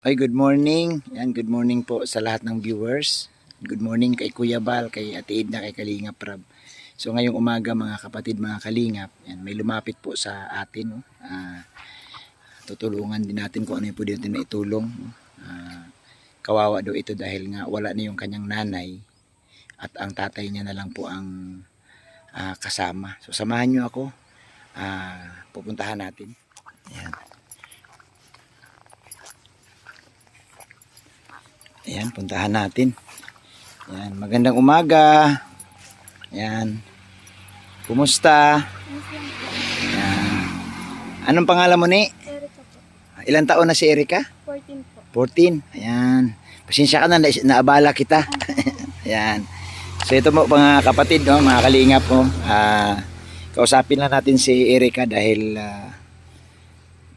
Ay, good morning. Yan, good morning po sa lahat ng viewers. Good morning kay Kuya Bal, kay Ate Edna, kay Kalingap Rab. So ngayong umaga mga kapatid, mga Kalingap, yan, may lumapit po sa atin. No? Tutulungan din natin kung ano yung pwede natin maitulong. Kawawa daw ito dahil nga wala na yung kanyang nanay at ang tatay niya na lang po ang kasama. So samahan nyo ako. Pupuntahan natin. Yan. Ayan, puntahan natin. Ayan, magandang umaga. Ayan. Kumusta? Ayan. Anong pangalan mo ni? Erika po. Ilang taon na si Erika? 14 po. 14. Ayan. Pasensya ka na, naabala kita. Ayan. So ito mo mga kapatid, no, mga kalingap mo. Kausapin lang natin si Erika dahil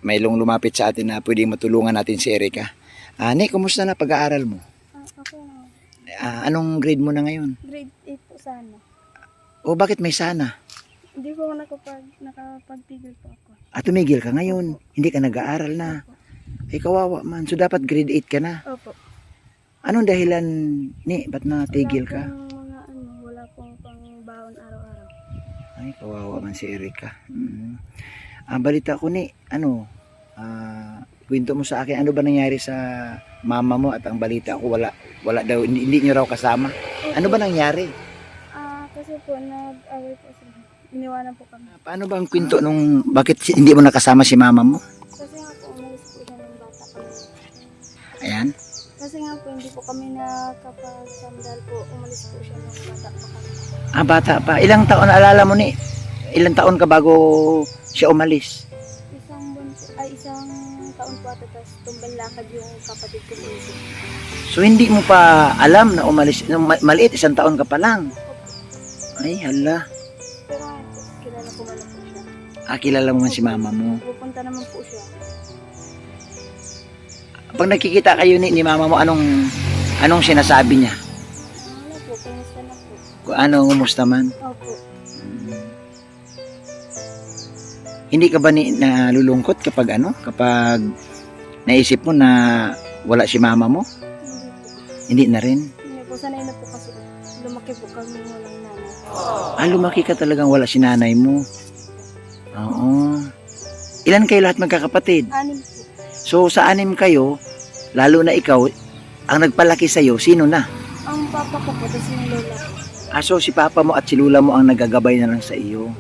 may lumapit sa atin na pwedeng matulungan natin si Erika. Ni, kumusta na pag-aaral mo? Okay na. Anong grade mo na ngayon? Grade 8 po sana. O bakit may sana? Hindi po ako nakapagpigil po ako. Tumigil ka ngayon. Hindi ka nag-aaral na. Ay, kawawa man. So dapat grade 8 ka na. Opo. Anong dahilan, ni? Ba't natigil ka? Wala pong pang-baon araw-araw. Ay, kawawa man si Erika. Balita ko ni, kwento mo sa akin, ano ba nangyari sa mama mo at ang balita ko wala daw, hindi niyo raw kasama. Ano ba nangyari? Kasi po nag-away po sila. Iniwanan po kami. Paano ba ang kwento nung bakit hindi mo nakasama si mama mo? Kasi nga po umalis po siya ng bata kami. Ayan. Kasi nga po hindi po kami nakapag-sandal po. Umalis po siya ng bata pa kami. Bata pa. Ilang taon naalala mo ni? Ilang taon ka bago siya umalis? Isang taon po ata, tapos tumbang lakad yung kapatid ko po. So hindi mo pa alam na umalis, maliit, isang taon ka pa lang. Ay, hala. Pero ngayon po, kilala ko man po siya. Kilala mo man si mama mo. Pupunta naman po siya. Pag nakikita kayo ni mama mo, anong sinasabi niya? Ano po, kumusta na po? Kung kumusta man? Opo. Hindi ka ba nalulungkot kapag kapag naisip mo na wala si mama mo? Hindi po. Hindi na rin. Hindi po, sanay na po kasi lumaki po kami walang nanay. Lumaki ka talagang wala si nanay mo. Oo. Ilan kayo lahat magkakapatid? 6 po. So sa 6 kayo, lalo na ikaw, ang nagpalaki sa'yo, sino na? Ang papa ko po, tapos yung lola ko. So si papa mo at si lula mo ang nagagabay na lang sa iyo.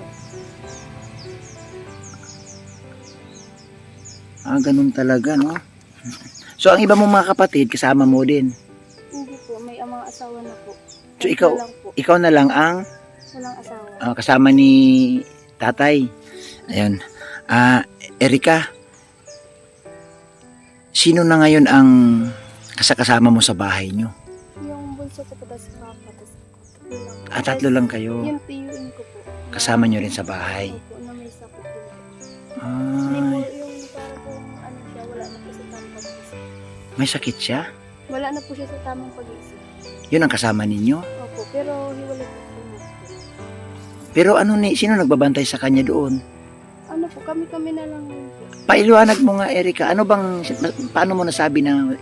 Ganun talaga, no? So ang iba mong mga kapatid, kasama mo din. Hindi po, may mga asawa na po. So Po, ikaw na lang ang walang asawa. kasama ni tatay. Ayun. Erika, sino na ngayon ang kasama mo sa bahay nyo? Yung bunso ko po, tapos papa, tapos ako. Tatlo lang kayo. Yung tiyuin ko po. Kasama nyo rin sa bahay. Opo, na may sakit din po. Ay, Yung parang siya, wala na po sa tamang pag-iisip. may sakit siya? Wala na po siya sa tamang pag-iisip. Yun ang kasama ninyo? Opo, pero hiwalay po po. Pero sino nagbabantay sa kanya doon? Ano po, kami na lang yun po. Pailiwanag mo nga, Erika, paano mo nasabi na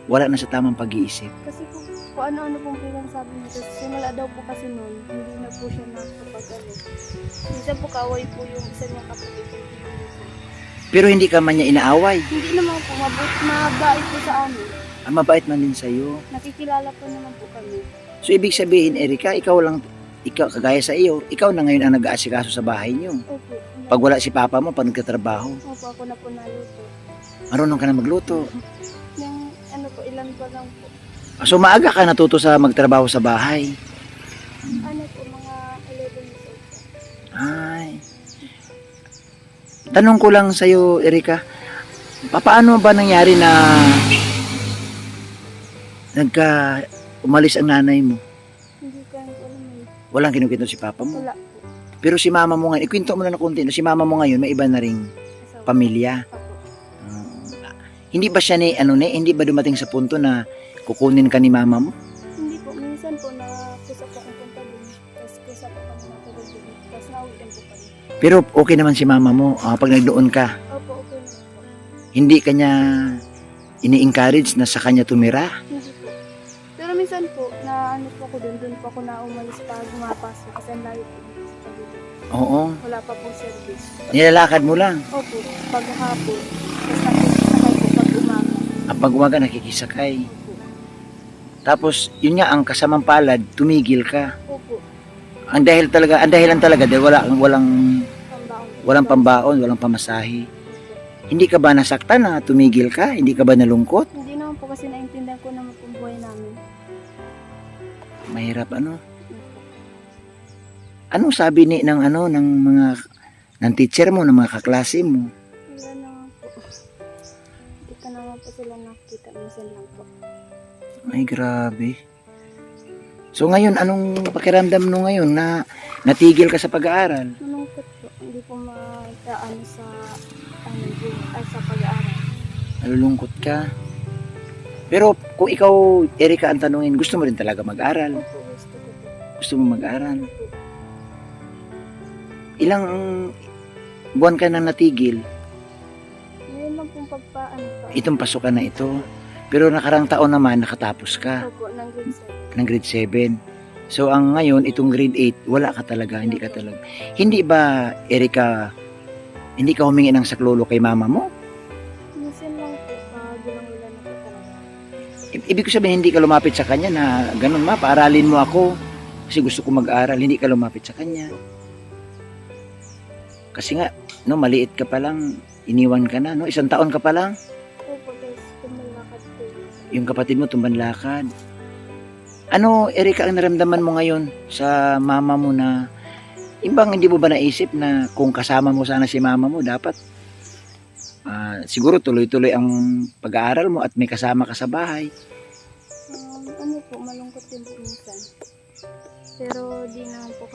wala na sa tamang pag-iisip? Kasi po, kung ano-ano pong pinagsabi niya. Tapos simula daw po kasi noon, hindi na po siya nakapag-ano. Minsan po kaaway po yung isa niya kapatid. Pero hindi ka man niya inaaway. Hindi naman po, mabait po sa amin. Mabait man din sa'yo. Nakikilala po naman po kami. So, ibig sabihin, Erika, ikaw, kagaya sa iyo, ikaw na ngayon ang nag-aasikaso sa bahay niyo. Opo. Pag wala si papa mo, pag nagtatrabaho, Opo, ako na po naluto. marunong ka na magluto. Yung po, ilan pa lang po. So, maaga ka natuto sa magtrabaho sa bahay. Po, mga 11 years old po. Ay. Tanong ko lang sa'yo, Erika, paano ba nangyari na umalis ang nanay mo? Hindi ko alam yun. Walang kinukwento si papa mo. Wala po. Pero si mama mo ngayon, ikwento mo na ng konti, si mama mo ngayon, may iba na ring Asawa. pamilya. Opo. Hindi ba siya hindi ba dumating sa punto na kukunin ka ni mama mo? Hindi po, minsan po nakusa po akong punta din. Tapos kusa po kami natulog din. Tapos nauwi din po kami. Pero okay naman si mama mo pag nagdoon ka. Opo, okay naman po. Hindi kanya ini-encourage na sa kanya tumira. Hindi po. Pero minsan po, na ano po ako doon po ako na umalis pa gumapasok kasi ang layo po dito sa Cavite. Oo. Wala pa po service. Nilalakad mo lang. Opo, pag hapon. Tapos nakikisakay po pag umaga. Pag umaga nakikisakay. Opo. Tapos, yun nga, ang kasamang palad, tumigil ka. Opo. Ang dahilan talaga dahil walang Pambaon. pambaon, walang pamasahe. Hindi ka ba nasaktan na tumigil ka? Hindi ka ba nalungkot? Hindi naman po kasi naintindihan ko naman po buhay namin. Mahirap ano? Opo. Anong sabi ng teacher mo, ng mga kaklase mo? Wala naman po. Hindi ka naman po sila nakita. Minsan lang po. Ay, grabe. So ngayon, anong pakiramdam mo ngayon na natigil ka sa pag-aaral? Malungkot po. Hindi po magaan sa sa pag-aaral. Nalulungkot ka? Pero kung ikaw, Erika, ang tanungin, gusto mo rin talaga mag-aral? Opo, gusto ko po. Gusto mo mag-aral? Opo. Ilang buwan ka na natigil? Ngayon lang pong pagpaano pa. Itong pasukan na ito. Pero nakarang taon naman, nakatapos ka Opo, ng grade 7. ng grade 7. So, ang ngayon, itong grade 8, wala ka talaga, hindi ka talaga. Hindi ba, Erika, hindi ka humingi ng saklolo kay mama mo? Minsan lang po, pag wala na po talaga. Ibig ko sabihin, hindi ka lumapit sa kanya na, ganun ma, paaralin mo ako. Kasi gusto ko mag-aral, hindi ka lumapit sa kanya. Kasi nga, no, maliit ka pa lang, iniwan ka na, no? 1 taon ka pa lang. Opo, guys, tumalakad po. Yung kapatid mo, tumbanlakad. Ano, Erika, ang naramdaman mo ngayon sa mama mo na, imbang hindi mo ba naisip na kung kasama mo sana si mama mo, dapat siguro tuloy-tuloy ang pag-aaral mo at may kasama ka sa bahay. Ano po, malungkot din po minsan. Pero di naman po ako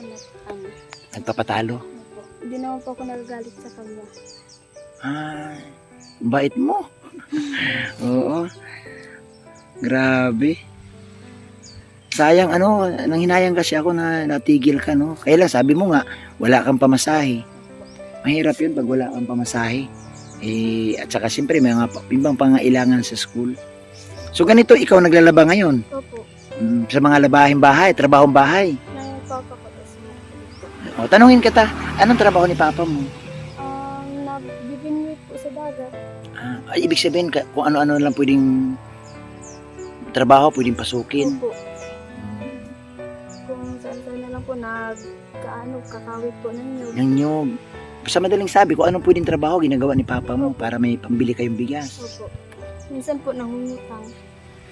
Nagpapatalo. Opo, di naman po ako nagagalit sa kanya. Ang bait mo. Oo. Grabe. Sayang nanghinayang kasi ako na natigil ka, no? Kaya lang sabi mo nga, wala kang pamasahe. Mahirap yun pag wala kang pamasahe. At saka siyempre may mga ibang pangailangan sa school. So ganito, ikaw naglalaba ngayon. Opo, Sa mga labahing bahay, trabahong bahay. nang papa ko tas O, tanungin kita, anong trabaho ni papa mo? nagbibinwit po sa dagat. Ibig sabihin, kung ano-ano lang pwedeng trabaho, pwedeng pasukin. Opo, kung saan-saan na lang po kakawit po ng nyug. Yung nyog. Sa madaling sabi, kung anong pwedeng trabaho, ginagawa ni papa mo para may pambili kayong bigas. Opo, minsan po nangungutang.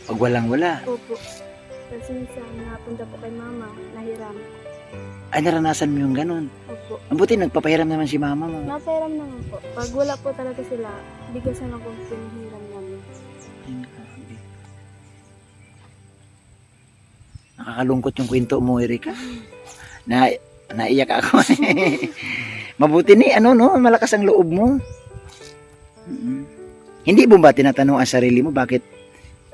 Pag walang-wala. Opo, kasi minsan napunta po kay mama, nahiram. Ay, naranasan mo yung ganun. Opo, Ang buti, nagpapahiram naman si mama mo. napahiram naman po. Pag wala po talaga sila, bigas na lang po pinihiram namin. Ay, grabe. Nakakalungkot yung kwento mo, Erika. Naiyak ako. Mabuti ni, malakas ang loob mo. Hindi mo ba tinatanong ang sarili mo, bakit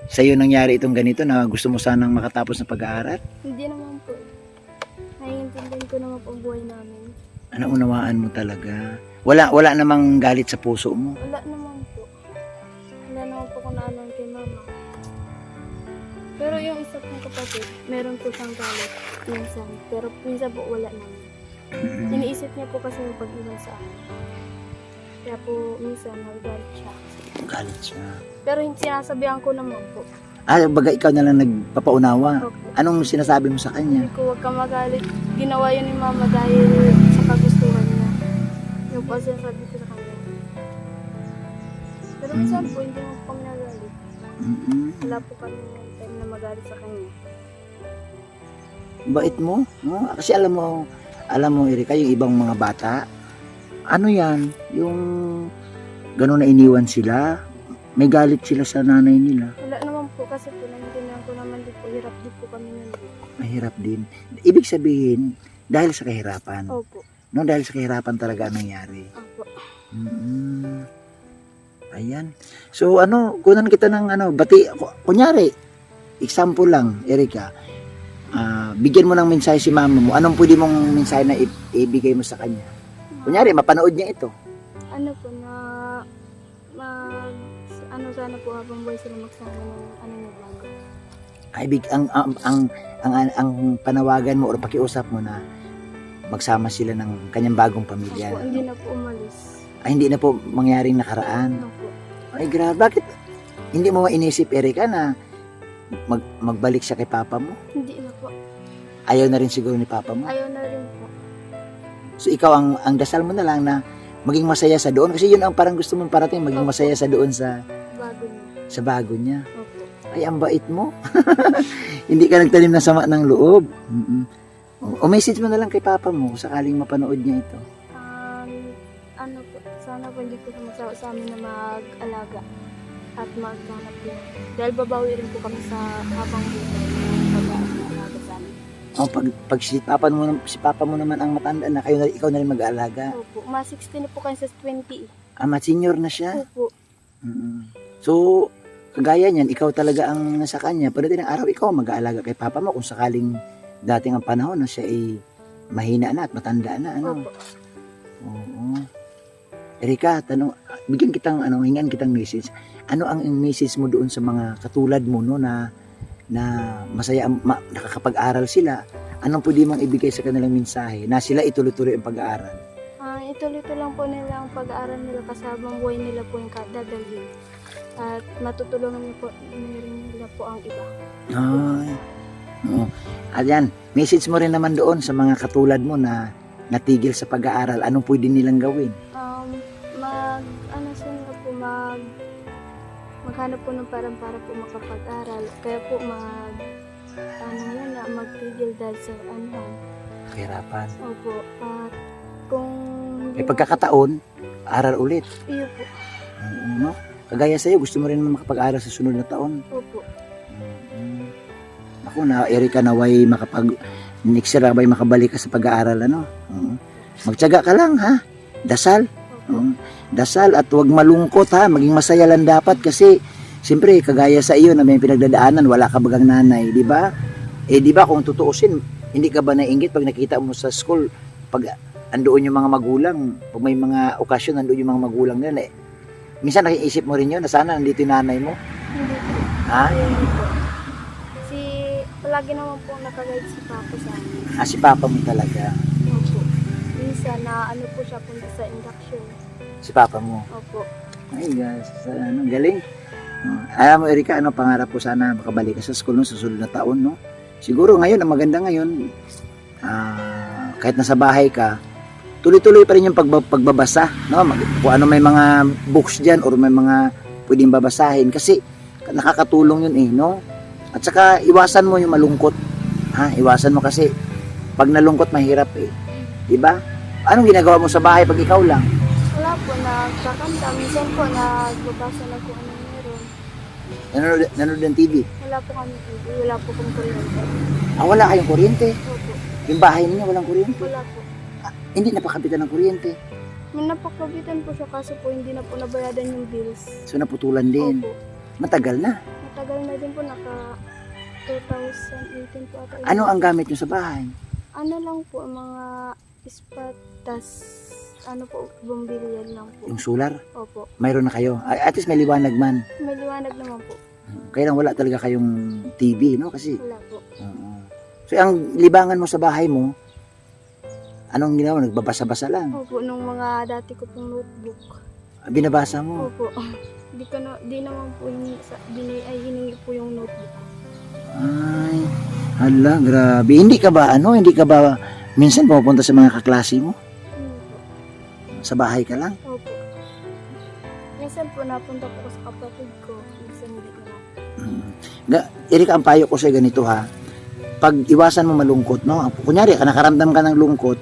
sa'yo nangyari itong ganito na gusto mo sanang makatapos ng pag-aaral? Hindi naman po. Naiintindihan ko naman po ang buhay namin. Unawaan mo talaga. Wala namang galit sa puso mo. Wala naman po. Wala naman po kung naanon kay mama. Pero yung isa pong kapatid, meron po siyang galit minsan. Pero minsan po wala naman. Iniisip niya po kasi yung pag-iwan sa akin. Kaya po minsan nagagalit siya. Galit siya. Pero sinasabihan ko naman po. Baga ikaw na lang nagpapaunawa. Opo. Anong sinasabi mo sa kanya? Hindi ko huwag ka magalit. Ginawa yun ni mama dahil sa kagustuhan niya. Yung po sinasabi ko sa kanya. Pero minsan po hindi mo po kami nagalit. Wala po kami ng time na magalit sa kanya. Bait mo, no? Kasi alam mo, Erika, yung ibang mga bata, ano yan, yung gano'n na iniwan sila, may galit sila sa nanay nila. Wala naman po kasi po naintindihan ko naman din po, hirap din po kami nun. Mahirap din. Ibig sabihin, dahil sa kahirapan. Opo. No, dahil sa kahirapan talaga ang nangyari. Opo. Ayan. So, kunan kita ng bati. Kunyari, example lang, Erika, bigyan mo ng mensahe si mama mo. Anong pwede mong mensahe na ibigay mo sa kanya? Kunyari, mapanood niya ito. Ano po na ano sa sana po habang buhay sila magsama ng ano niya bago. Ay, ang panawagan mo o pakiusap mo na magsama sila ng kanyang bagong pamilya. Opo, hindi na po umalis. Ay, hindi na po mangyaring nakaraan. Opo. Ay, grabe. Bakit hindi mo mainisip, Erika, na magbalik siya kay papa mo? Hindi na po. Ayaw na rin siguro ni papa mo? Ayaw na rin po. So, ikaw, ang dasal mo na lang na maging masaya sa doon. Kasi yun ang parang gusto mong parating, maging masaya sa doon sa Bago niya. bago niya. Opo. Ay, ang bait mo. Hindi ka nagtanim ng sama ng loob. O message mo na lang kay papa mo kung sakaling mapanood niya ito. Ano po, sana po hindi po sumasawa sa amin na mag-alaga at maghanap din. Dahil babawi rin po kami sa habang buhay ng pag-aalaga sa amin. O, pag si papa mo naman ang matanda na, ikaw na rin mag-aalaga. Opo, mga 16 na po kayo sa 20 eh. Senior na siya. Opo. So, kagaya niyan, ikaw talaga ang nasa kanya. Pero din ang araw, ikaw mag-aalaga kay papa mo kung sakaling dating ang panahon na siya ay mahina na at matanda na. Ano? Opo. Oo. Erika, hingan kitang message. Ano ang message mo doon sa mga katulad mo, no, na masaya, nakakapag-aral sila? Anong pwede mong ibigay sa kanilang mensahe na sila ituloy-tuloy ang pag-aaral? Ituloy-tuloy lang po nila ang pag-aaral nila kasi habang buhay nila po yung dadalhin. At matutulungan nila po ang iba. Ay. Oo. At yan, message mo rin naman doon sa mga katulad mo na natigil sa pag-aaral. Anong pwede nilang gawin? Maghanap po ng parang para po makapag-aral. Kaya po magtigil dahil sa Kahirapan. Opo. At kung May pagkakataon, aral ulit. iyo po. No? Kagaya sa'yo, gusto mo rin makapag-aral sa sunod na taon. Opo. Ako na, Erika, naway next year, naway makabalik ka sa pag-aaral, ano? Magtiyaga ka lang, ha? Dasal. Dasal at huwag malungkot, ha? Maging masaya lang dapat kasi, siyempre, kagaya sa iyo na may pinagdadaanan, wala ka bagang nanay, di ba? Di ba, kung tutuusin, hindi ka ba naiinggit pag nakita mo sa school, pag andoon yung mga magulang, pag may mga okasyon, andoon yung mga magulang nila, minsan nakiisip mo rin yun, na sana nandito yung nanay mo? Hindi po. Ha? Hindi po. Palagi naman po nakaguide si Papa sa amin. Si papa mo talaga. Opo. Minsan na po siya punta sa induction. Si papa mo. Opo. Ay, guys, galing. Alam mo, Erika, pangarap ko sana makabalik ka sa school no, sa susunod na taon, no? Siguro ngayon, ang maganda ngayon, kahit nasa bahay ka, tuloy-tuloy pa rin yung pagbabasa, no? Kung ano may mga books dyan or may mga pwedeng babasahin kasi nakakatulong yun no? At saka iwasan mo yung malungkot. Iwasan mo kasi pag nalungkot mahirap Di ba? Anong ginagawa mo sa bahay pag ikaw lang? Wala po, nagkakanta. Minsan po, nagbabasa na kung ano meron. Nanonood ng TV? Wala po kami TV. Wala po kong kuryente. Wala kayong kuryente? Opo. Yung bahay ninyo walang kuryente? Wala po. Hindi napakabitan ng kuryente? May napakabitan po siya kaso po hindi na po nabayadan yung bills. So naputulan din? Opo. Matagal na? Matagal na din po, naka 2018 po ata. Ano ang gamit nyo sa bahay? Ano lang po, mga ispatas, bumbilyan lang po. Yung solar? Opo. Mayroon na kayo? At least may liwanag man. May liwanag naman po. Kaya lang wala talaga kayong TV, no? Kasi, Wala po. so ang libangan mo sa bahay mo, anong ginawa? Nagbabasa-basa lang? Opo, nung mga dati ko pong notebook. Binabasa mo? Opo. Di naman po hiningi po yung notebook. Ay, hala, grabe. Hindi ka ba minsan pupunta sa mga kaklase mo? Hindi po. Sa bahay ka lang? Opo. Minsan po napunta po sa kapatid ko. Minsan hindi naman. Erika, ang payo ko sa'yo ganito ha. Pag iwasan mo malungkot, no? Kunyari, nakaramdam ka ng lungkot,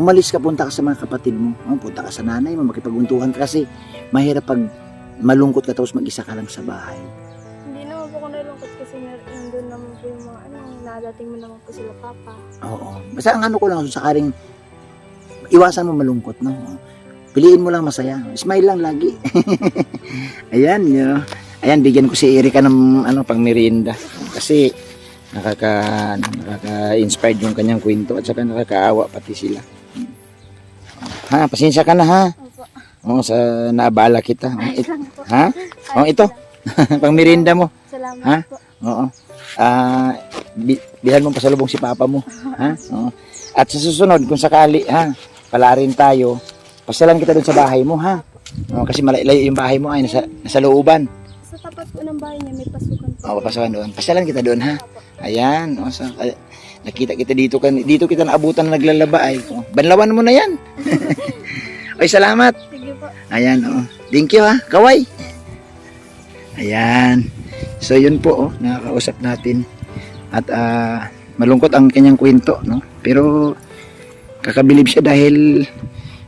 umalis ka, punta ka sa mga kapatid mo. Punta ka sa nanay mo, makipag-untuhan ka kasi mahirap pag malungkot ka tapos mag-isa ka lang sa bahay. Hindi naman po ako nalungkot kasi nandun naman po yung mga nadating mo naman po sila papa. Oo. Basta ang ko lang, sakaring iwasan mo malungkot, no? Piliin mo lang masaya. Smile lang lagi. Ayan, ayan, bigyan ko si Erika ng pang merienda. Kasi nakaka-inspired yung kanyang kwento at saka nakakaawa pati sila. Pasensya ka na ha. Opo. Sa naabala kita. Ha? Ito. Pang merienda mo. Salamat Ha? po. Oo. Bilhan mo pasalubong si papa mo. Ha? Oo. At sa susunod, kung sakali, ha, pala rin tayo, pasyalan kita doon sa bahay mo, ha? Oo, kasi malayo yung bahay mo ay nasa looban. Sa tapat po ng bahay niya, may pasukan po. Oo, papasakan doon. Pasyalan kita doon, ha? Ayan. O, nakita kita dito, dito kita naabutan na naglalaba ay. O, banlawan mo na yan. Ay, salamat. Sige po. Ayan, oh. Thank you, ha. Kaway. Ayan. So, yun po, oh. Nakakausap natin. At, malungkot ang kanyang kwento, no? Pero, kakabilib siya dahil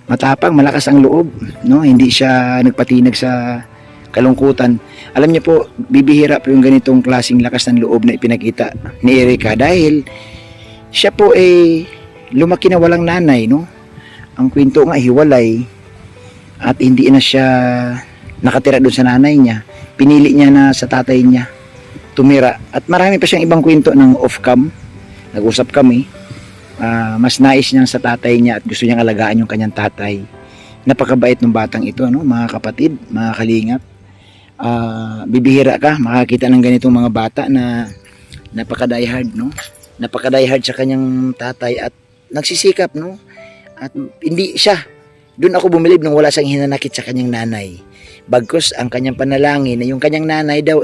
matapang, malakas ang loob, no? Hindi siya nagpatinag sa kalungkutan. Alam niyo po, bibihira po yung ganitong klaseng lakas ng loob na ipinakita ni Erica dahil siya po lumaki na walang nanay, no? Ang kwento nga hiwalay at hindi na siya nakatira doon sa nanay niya. Pinili niya na sa tatay niya tumira. At marami pa siyang ibang kwento ng off-cam. Nag-usap kami. Mas nais niya sa tatay niya at gusto niyang alagaan yung kanyang tatay. Napakabait ng batang ito, no? Mga kapatid, mga kalingap. Bibihira ka makakita ng ganitong mga bata na napaka-diehard, no? Napaka-diehard sa kanyang tatay at nagsisikap, no? At hindi siya. Doon ako bumilib nung wala siyang hinanakit sa kanyang nanay. Bagkus ang kanyang panalangin na yung kanyang nanay daw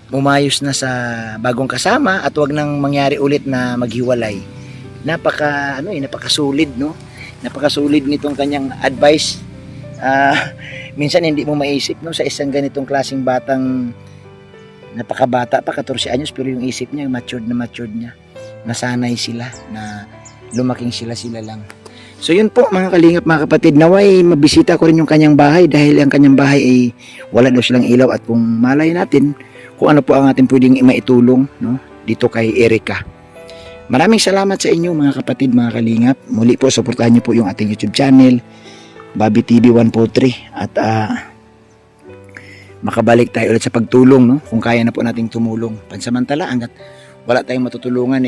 umayos na sa bagong kasama at wag nang mangyari ulit na maghiwalay. Napakasulit, no? Napakasulit nitong kanyang advice. Minsan hindi mo maisip, no, sa isang ganitong klaseng batang napakabata pa, 14 anyos, pero yung isip niya matured niya. Nasanay sila na lumaking sila lang. So yun po mga kalingap, mga kapatid, naway mabisita ko rin yung kanyang bahay dahil ang kanyang bahay ay wala daw silang ilaw at kung malay natin kung ano po ang ating pwedeng maitulong, no, dito kay Erica. Maraming salamat sa inyo mga kapatid, mga kalingap. Muli po, suportahan niyo po yung ating YouTube channel, Bobby TV 143, at makabalik tayo ulit sa pagtulong, no, kung kaya na po nating tumulong. Pansamantala, hanggat wala tayong matutulungan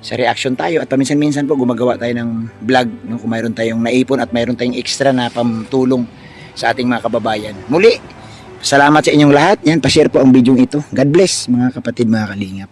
sa reaction tayo at paminsan-minsan po gumagawa tayo ng vlog, no, kung mayroon tayong naipon at mayroon tayong extra na pamtulong sa ating mga kababayan. Muli, salamat sa inyong lahat. Yan, pa-share po ang video ito. God bless mga kapatid, mga kalingap.